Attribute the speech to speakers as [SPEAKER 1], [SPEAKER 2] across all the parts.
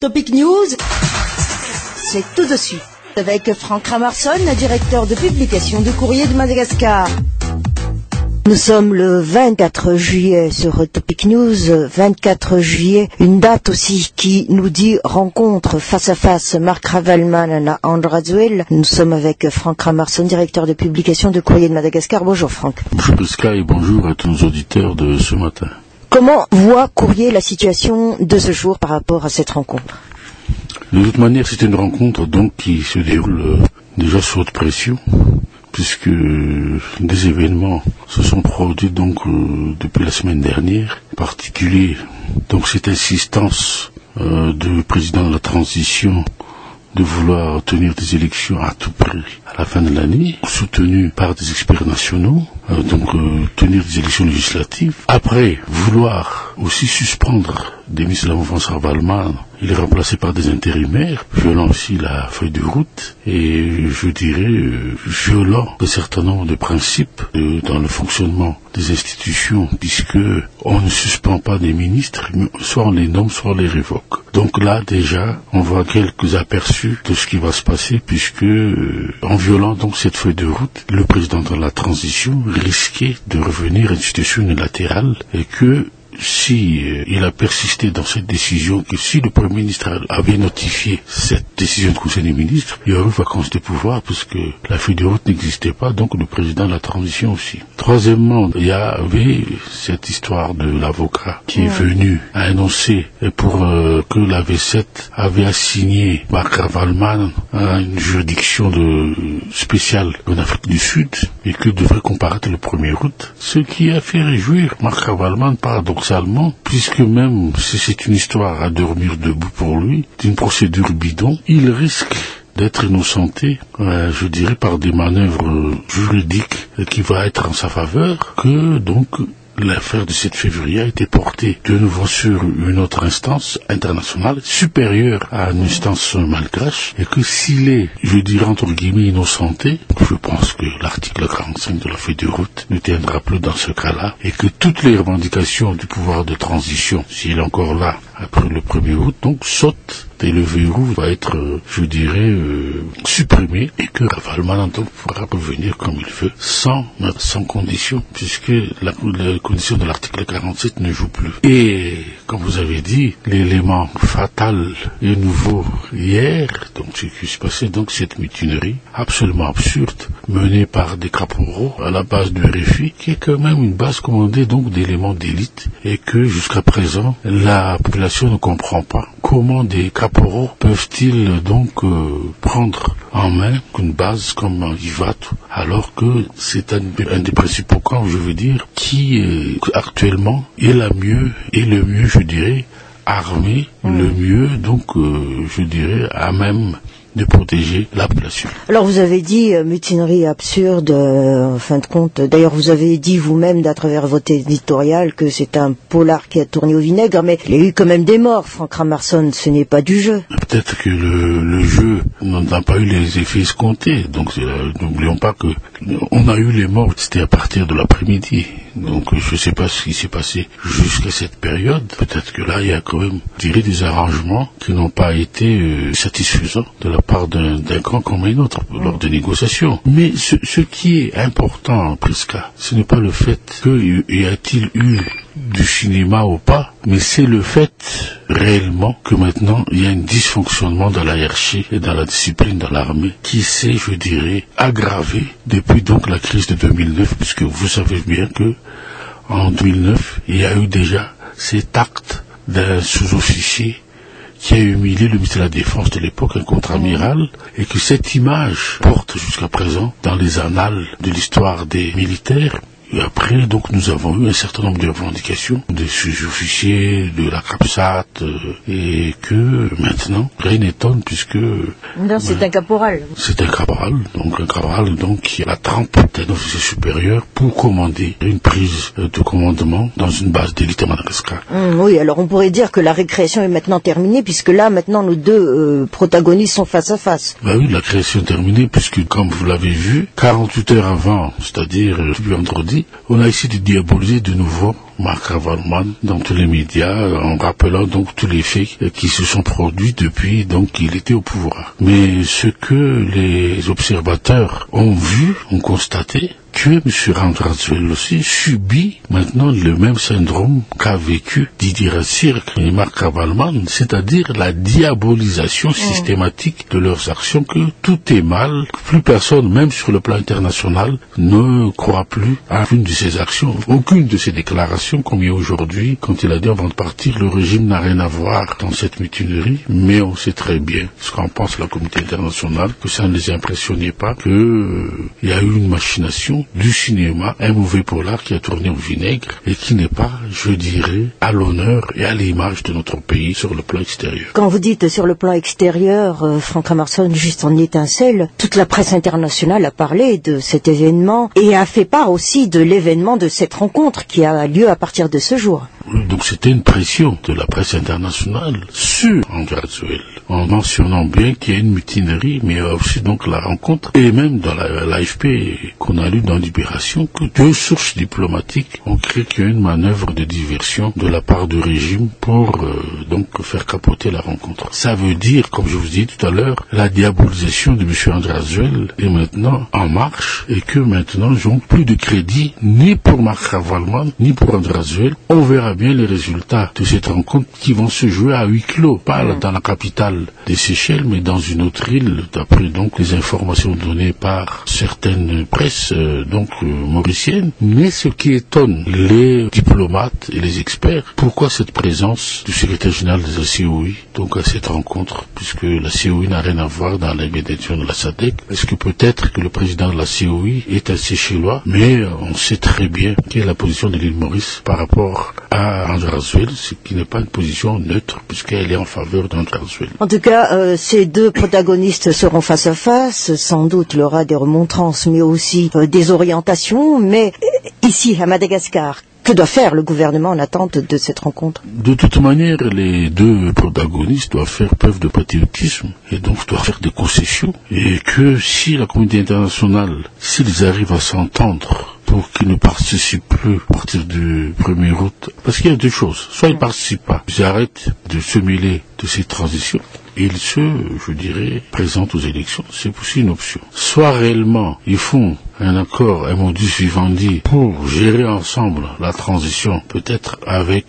[SPEAKER 1] Topic News, c'est tout de suite avec Franck Ramarson, directeur de publication du Courrier de Madagascar. Nous sommes le 24 juillet sur Topic News, 24 juillet, une date aussi qui nous dit rencontre face à face Marc Ravalman à Andrazuel. Nous sommes avec Franck Ramarson, directeur de publication du Courrier de Madagascar. Bonjour Franck.
[SPEAKER 2] Bonjour Prisca et bonjour à tous nos auditeurs de ce matin.
[SPEAKER 1] Comment voit Courrier la situation de ce jour par rapport à cette rencontre?
[SPEAKER 2] De toute manière, c'est une rencontre donc qui se déroule déjà sous haute pression, puisque des événements se sont produits donc depuis la semaine dernière, en particulier donc cette insistance du président de la transition de vouloir tenir des élections à tout prix à la fin de l'année, soutenu par des experts nationaux, tenir des élections législatives. Après, vouloir aussi suspendre des ministres de la mouvance Ravalman, il est remplacé par des intérimaires, violant aussi la feuille de route et je dirais violant un certain nombre de principes dans le fonctionnement des institutions, puisque on ne suspend pas des ministres, soit on les nomme, soit on les révoque. Donc là déjà, on voit quelques aperçus de ce qui va se passer, puisque en violant donc cette feuille de route, le président de la transition risquait de revenir à une situation unilatérale et que si il a persisté dans cette décision, que si le Premier ministre avait notifié cette décision du Conseil des ministres, il y aurait eu vacance de pouvoir puisque la feuille de route n'existait pas, donc le président de la transition aussi. Troisièmement, il y avait cette histoire de l'avocat qui est venu à annoncer pour que la V7 avait assigné Marc Ravalman à une juridiction spéciale en Afrique du Sud et que devrait comparaître le 1er août, ce qui a fait réjouir Marc Ravalman paradoxalement, puisque même si c'est une histoire à dormir debout pour lui, d'une procédure bidon, il risque d'être innocenté, je dirais, par des manœuvres juridiques qui vont être en sa faveur, que donc l'affaire de 7 février a été portée de nouveau sur une autre instance internationale supérieure à une instance malgache et que s'il est, je dirais entre guillemets, innocenté, je pense que l'article 45 de la feuille de route ne tiendra plus dans ce cas-là et que toutes les revendications du pouvoir de transition, s'il est encore là après le 1er août, donc sautent et le verrou va être, je dirais, supprimé et que Ravalman donc pourra revenir comme il veut, sans condition, puisque la condition de l'article 47 ne joue plus. Et, comme vous avez dit, l'élément fatal et nouveau hier, donc ce qui se passait, donc cette mutinerie absolument absurde, menée par des caporaux à la base du RFI, qui est quand même une base commandée donc d'éléments d'élite, et que jusqu'à présent, la population ne comprend pas comment des caporaux peuvent-ils donc prendre en main une base comme Ivat, alors que c'est un des principaux camps, je veux dire, qui actuellement est le mieux, je dirais, armé, le mieux, donc, je dirais, à même de protéger la population.
[SPEAKER 1] Alors vous avez dit mutinerie absurde, en fin de compte, d'ailleurs vous avez dit vous-même à travers votre éditorial que c'est un polar qui a tourné au vinaigre, mais il y a eu quand même des morts, Franck Ramarson, ce n'est pas du jeu.
[SPEAKER 2] Peut-être que le jeu n'a pas eu les effets escomptés, donc n'oublions pas que on a eu les morts, c'était à partir de l'après-midi, donc je ne sais pas ce qui s'est passé jusqu'à cette période, peut-être que là il y a quand même, je dirais, des arrangements qui n'ont pas été satisfaisants de la part d'un camp comme un autre lors des négociations. Mais ce qui est important, Prisca, ce n'est pas le fait y a-t-il eu du cinéma ou pas, mais c'est le fait réellement que maintenant il y a un dysfonctionnement dans la hiérarchie et dans la discipline dans l'armée qui s'est, je dirais, aggravé depuis donc la crise de 2009, puisque vous savez bien que en 2009 il y a eu déjà cet acte d'un sous-officier qui a humilié le ministre de la Défense de l'époque, un contre-amiral, et que cette image porte jusqu'à présent dans les annales de l'histoire des militaires. Et après, donc, nous avons eu un certain nombre de revendications des sous-officiers, de la CAPSAT, et que maintenant, rien n'étonne puisque...
[SPEAKER 1] Non, c'est un caporal.
[SPEAKER 2] C'est un caporal, donc qui a la trempe d'un officier supérieur pour commander une prise de commandement dans une base d'élite à Madagascar.
[SPEAKER 1] Oui, alors on pourrait dire que la récréation est maintenant terminée, puisque là, maintenant, nos deux protagonistes sont face à face.
[SPEAKER 2] Ben oui, la création est terminée, puisque, comme vous l'avez vu, 48 heures avant, c'est-à-dire vendredi, diaboliser. On a essayé de diaboliser de nouveau Marc Ravalman dans tous les médias, en rappelant donc tous les faits qui se sont produits depuis donc qu'il était au pouvoir. Mais ce que les observateurs ont vu, ont constaté, que M. Randrazuel aussi subit maintenant le même syndrome qu'a vécu Didier Ratsirk et Marc Ravalman, c'est-à-dire la diabolisation systématique de leurs actions, que tout est mal, plus personne, même sur le plan international, ne croit plus à une de ces actions, aucune de ces déclarations, comme il y a aujourd'hui, quand il a dit avant de partir, le régime n'a rien à voir dans cette mutinerie, mais on sait très bien ce qu'en pense la communauté internationale, que ça ne les impressionnait pas, que il y a eu une machination du cinéma, un mauvais polar qui a tourné au vinaigre et qui n'est pas, je dirais, à l'honneur et à l'image de notre pays sur le plan extérieur.
[SPEAKER 1] Quand vous dites sur le plan extérieur, Franck Ramarson, juste en étincelle, toute la presse internationale a parlé de cet événement et a fait part aussi de l'événement de cette rencontre qui a lieu à partir de ce jour.
[SPEAKER 2] Donc c'était une pression de la presse internationale sur Randrazuel, en mentionnant bien qu'il y a une mutinerie, mais aussi donc la rencontre, et même dans l'AFP qu'on a lu dans Libération, que 2 sources diplomatiques ont créé qu'il y a une manœuvre de diversion de la part du régime pour donc faire capoter la rencontre. Ça veut dire, comme je vous dis tout à l'heure, la diabolisation de M. Randrazuel est maintenant en marche, et que maintenant ils n'ont plus de crédit ni pour Marc Ravalman, ni pour Randrazuel. On verra bien les résultats de cette rencontre qui vont se jouer à huis clos, pas dans la capitale des Seychelles, mais dans une autre île, d'après donc les informations données par certaines presses mauriciennes. Mais ce qui étonne les diplomates et les experts, pourquoi cette présence du secrétaire général de la COI donc à cette rencontre, puisque la COI n'a rien à voir dans la médiation de la SADC. Est-ce que peut-être que le président de la COI est un Seychellois, mais on sait très bien quelle est la position de l'île Maurice par rapport à Randrazuel, ce qui n'est pas une position neutre, puisqu'elle est en faveur d'Randrazuel.
[SPEAKER 1] En tout cas, ces 2 protagonistes seront face à face. Sans doute, il y aura des remontrances, mais aussi des orientations. Mais ici, à Madagascar, que doit faire le gouvernement en attente de cette rencontre?
[SPEAKER 2] De toute manière, les 2 protagonistes doivent faire preuve de patriotisme et donc doivent faire des concessions. Et que si la communauté internationale, s'ils arrivent à s'entendre pour qu'ils ne participent plus à partir du 1er août, parce qu'il y a 2 choses. Soit ils ne participent pas, ils arrêtent de se mêler de ces transitions, et ils se, je dirais, présentent aux élections. C'est aussi une option. Soit réellement, ils font un accord, un modus vivendi pour gérer ensemble la transition, peut-être avec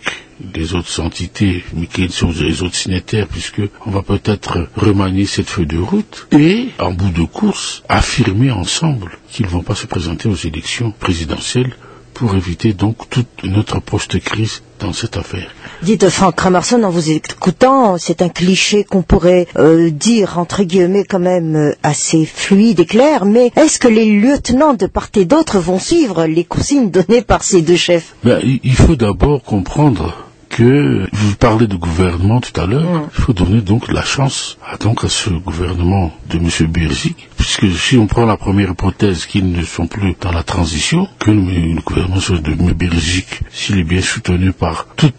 [SPEAKER 2] les autres entités, mais qui sont les autres signataires, puisque on va peut-être remanier cette feuille de route, et, en bout de course, affirmer ensemble qu'ils ne vont pas se présenter aux élections présidentielles pour éviter donc toute une autre post-crise dans cette affaire.
[SPEAKER 1] Dites Franck Ramarson, en vous écoutant, c'est un cliché qu'on pourrait dire, entre guillemets, quand même assez fluide et clair, mais est-ce que les lieutenants de part et d'autre vont suivre les consignes données par ces 2 chefs?
[SPEAKER 2] Il faut d'abord comprendre que vous parlez de gouvernement tout à l'heure, il faut donner donc la chance à ce gouvernement de M. Birgic, puisque si on prend la première hypothèse qu'ils ne sont plus dans la transition, que le gouvernement de M. Birgic, s'il est bien soutenu par tous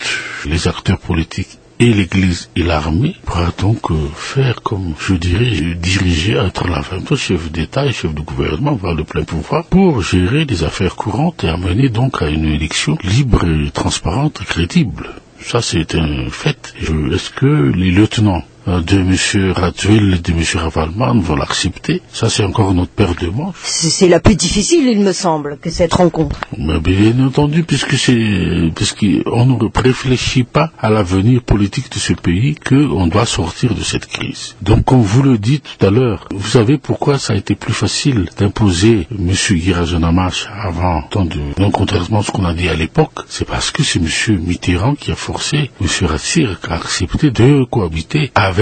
[SPEAKER 2] les acteurs politiques et l'Église et l'armée, pourra donc faire, comme je dirais, diriger entre la fin de chef d'État et chef de gouvernement, avoir le plein pouvoir pour gérer des affaires courantes et amener donc à une élection libre et transparente et crédible. Ça, c'est un fait. Est-ce que les lieutenants de M. Randrazuel et de M. Ravalman vont l'accepter? Ça, c'est encore notre paire de manches.
[SPEAKER 1] C'est la plus difficile, il me semble, que cette rencontre.
[SPEAKER 2] Mais bien entendu, puisqu'on ne réfléchit pas à l'avenir politique de ce pays, qu'on doit sortir de cette crise. Donc, comme vous le dites tout à l'heure, vous savez pourquoi ça a été plus facile d'imposer M. Guy Rajanamash avant, non contrairement à ce qu'on a dit à l'époque, c'est parce que c'est M. Mitterrand qui a forcé M. Ratsirk à accepter de cohabiter avec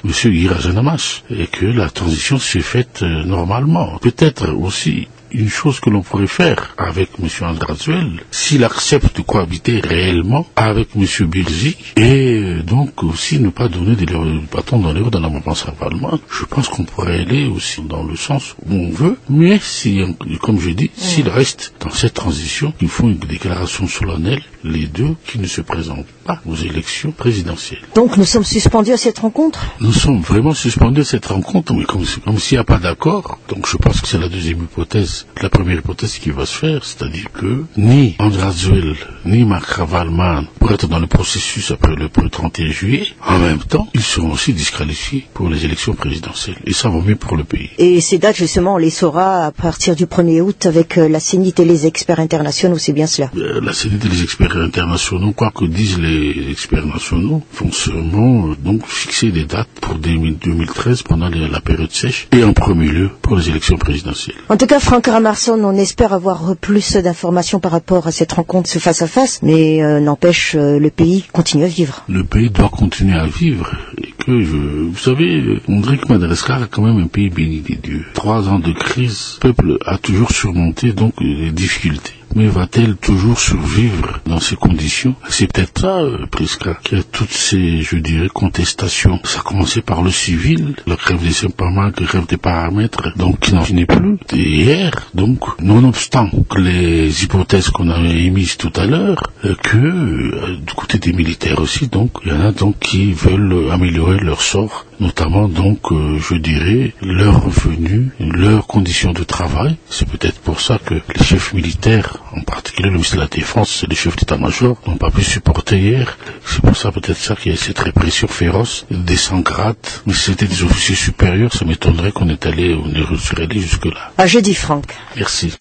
[SPEAKER 2] M. Guy Rajanamash, et que la transition s'est faite normalement. Peut-être aussi une chose que l'on pourrait faire avec M. Randrazuel, s'il accepte de cohabiter réellement avec M. Birgic, et donc aussi ne pas donner des bâtons dans les roues dans la mouvance Ravalman, je pense qu'on pourrait aller aussi dans le sens où on veut, mais si, comme je dis, s'il reste dans cette transition, ils font une déclaration solennelle, les 2 qui ne se présentent pas aux élections présidentielles.
[SPEAKER 1] Donc nous sommes suspendus à cette rencontre?
[SPEAKER 2] Nous sommes vraiment suspendus à cette rencontre, mais comme s'il n'y a pas d'accord, donc je pense que c'est la deuxième hypothèse hypothèse. La première hypothèse qui va se faire, c'est-à-dire que ni András Zöll, ni Mark Wallmann pourraient être dans le processus après le 31 juillet. En même temps, ils seront aussi disqualifiés pour les élections présidentielles. Et ça vaut mieux pour le pays.
[SPEAKER 1] Et ces dates, justement, on les saura à partir du 1er août avec la CENIT et les experts internationaux, c'est bien cela?
[SPEAKER 2] La CENIT et les experts internationaux, quoi que disent les experts nationaux, vont sûrement donc fixer des dates pour 2013 pendant la période sèche et en premier lieu pour les élections présidentielles.
[SPEAKER 1] En tout cas, Franck Ramarsson, on espère avoir plus d'informations par rapport à cette rencontre face à face, mais n'empêche, le pays continue à vivre.
[SPEAKER 2] Le pays doit continuer à vivre et que vous savez, on dirait que Madagascar est quand même un pays béni des dieux. 3 ans de crise, le peuple a toujours surmonté donc les difficultés. Mais va-t-elle toujours survivre dans ces conditions? C'est peut-être ça, Prisca, qu'il y a toutes ces, je dirais, contestations. Ça a commencé par le civil, la grève des symptômes, la grève des paramètres, donc qui n'en finit plus. Et hier, donc, nonobstant les hypothèses qu'on avait émises tout à l'heure, que du côté des militaires aussi, donc, il y en a donc qui veulent améliorer leur sort, notamment donc, je dirais, leurs revenus, leurs conditions de travail. C'est peut-être pour ça que les chefs militaires, en particulier le ministre de la Défense et le chef d'état-major, n'ont pas pu supporter hier. C'est pour ça peut-être ça qu'il y a cette répression féroce des 100 grades. Mais si c'était des officiers supérieurs, ça m'étonnerait qu'on est allé, on est allé jusque-là.
[SPEAKER 1] À jeudi, Franck.
[SPEAKER 2] Merci.